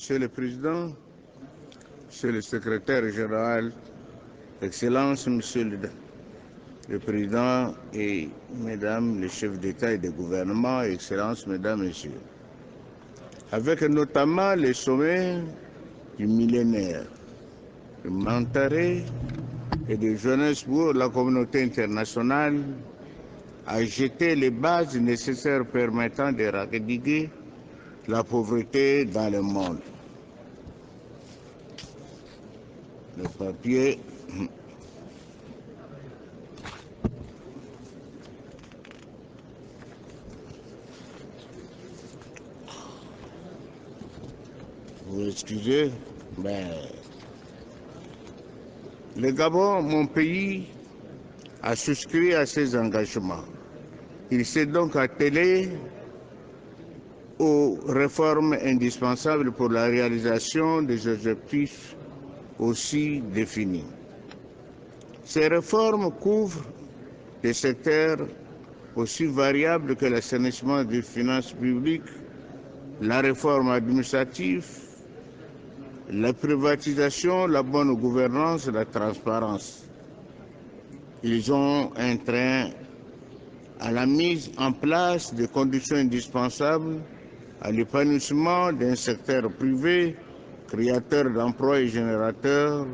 Monsieur le Président, Monsieur le Secrétaire général, Excellences, Monsieur le Président et Mesdames les chefs d'État et de gouvernement, Excellences, Mesdames, Messieurs, avec notamment les sommets du millénaire, de Monterrey et de Johannesburg, la communauté internationale a jeté les bases nécessaires permettant d'éradiquer la pauvreté dans le monde. Le papier. Vous excusez, mais le Gabon, mon pays, a souscrit à ces engagements. Il s'est donc attelé aux réformes indispensables pour la réalisation des objectifs aussi définis. Ces réformes couvrent des secteurs aussi variables que l'assainissement des finances publiques, la réforme administrative, la privatisation, la bonne gouvernance, la transparence. Ils ont un train à la mise en place des conditions indispensables à l'épanouissement d'un secteur privé, créateur d'emplois et générateur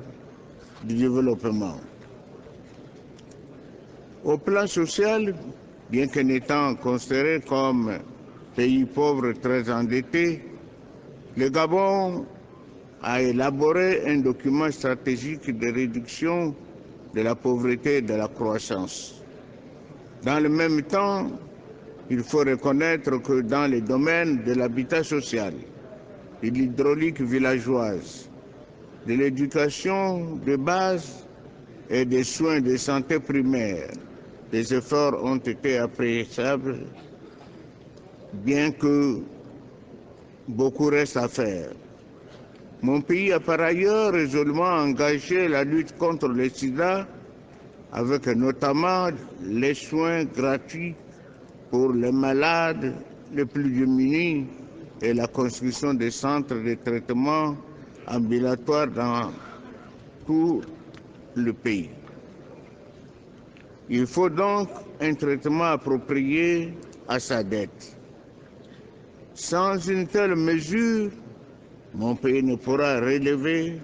de développement. Au plan social, bien que n'étant considéré comme pays pauvre très endetté, le Gabon a élaboré un document stratégique de réduction de la pauvreté et de la croissance. Dans le même temps, il faut reconnaître que dans les domaines de l'habitat social, de l'hydraulique villageoise, de l'éducation de base et des soins de santé primaire, des efforts ont été appréciables, bien que beaucoup reste à faire. Mon pays a par ailleurs résolument engagé la lutte contre le sida, avec notamment les soins gratuits pour les malades les plus démunis et la construction des centres de traitement ambulatoires dans tout le pays. Il faut donc un traitement approprié à sa dette. Sans une telle mesure, mon pays ne pourra relever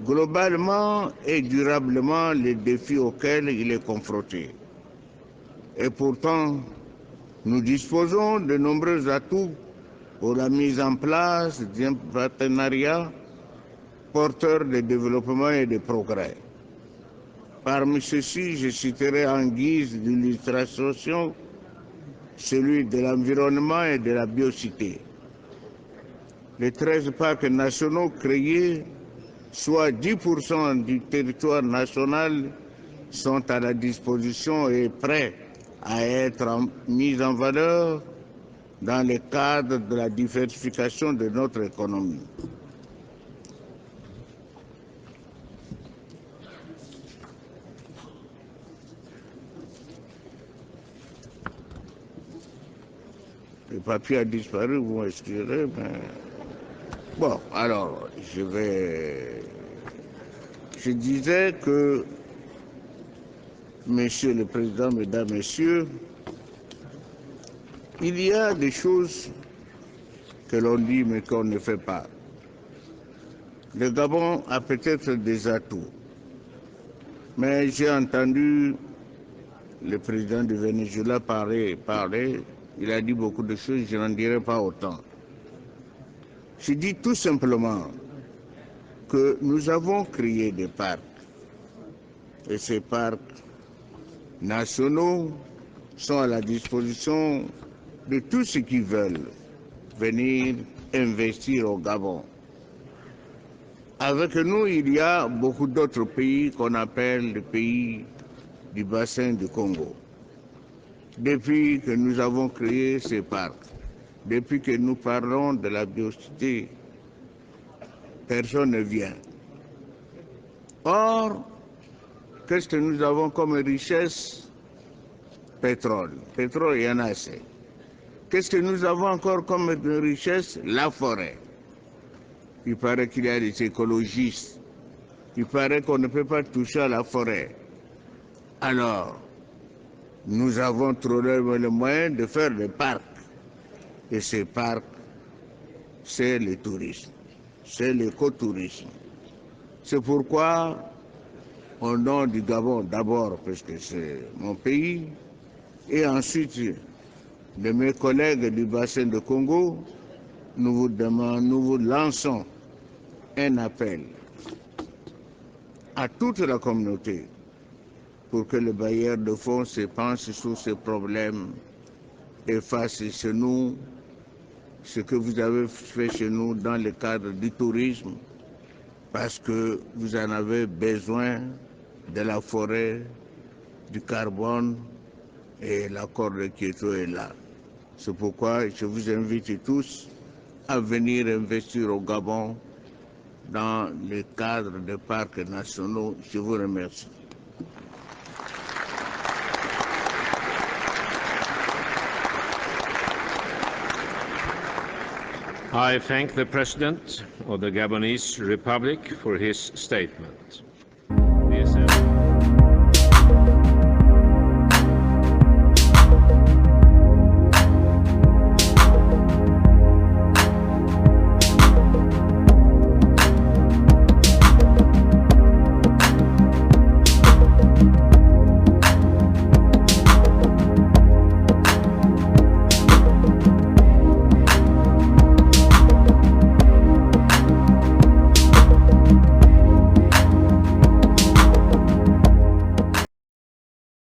globalement et durablement les défis auxquels il est confronté. Et pourtant, nous disposons de nombreux atouts pour la mise en place d'un partenariat porteur de développement et de progrès. Parmi ceux-ci, je citerai en guise d'illustration celui de l'environnement et de la biocité. Les 13 parcs nationaux créés, soit 10% du territoire national, sont à la disposition et prêts à être mis en valeur dans le cadre de la diversification de notre économie. Le papier a disparu, vous m'excuserez, mais... Bon, alors, Je disais que, Monsieur le Président, Mesdames, Messieurs, il y a des choses que l'on dit mais qu'on ne fait pas. Le Gabon a peut-être des atouts, mais j'ai entendu le président du Venezuela parler, il a dit beaucoup de choses, je n'en dirai pas autant. Je dis tout simplement que nous avons créé des parcs, et ces parcs nationaux sont à la disposition de tous ceux qui veulent venir investir au Gabon. Avec nous, il y a beaucoup d'autres pays qu'on appelle les pays du bassin du Congo. Depuis que nous avons créé ces parcs, depuis que nous parlons de la biocité, personne ne vient. Or, qu'est-ce que nous avons comme richesse? Pétrole. Pétrole, il y en a assez. Qu'est-ce que nous avons encore comme richesse? La forêt. Il paraît qu'il y a des écologistes. Il paraît qu'on ne peut pas toucher à la forêt. Alors, nous avons trouvé le moyen de faire des parcs. Et ces parcs, c'est le tourisme, c'est l'écotourisme. C'est pourquoi, au nom du Gabon, d'abord, parce que c'est mon pays, et ensuite de mes collègues du bassin de Congo, nous vous lançons un appel à toute la communauté pour que le bailleur de fonds se penche sur ces problèmes et fasse chez nous ce que vous avez fait chez nous dans le cadre du tourisme, parce que vous en avez besoin de la forêt, du carbone, et l'accord de Kyoto est là. C'est pourquoi je vous invite tous à venir investir au Gabon dans le cadre des parcs nationaux. Je vous remercie. I thank the President of the Gabonese Republic for his statement.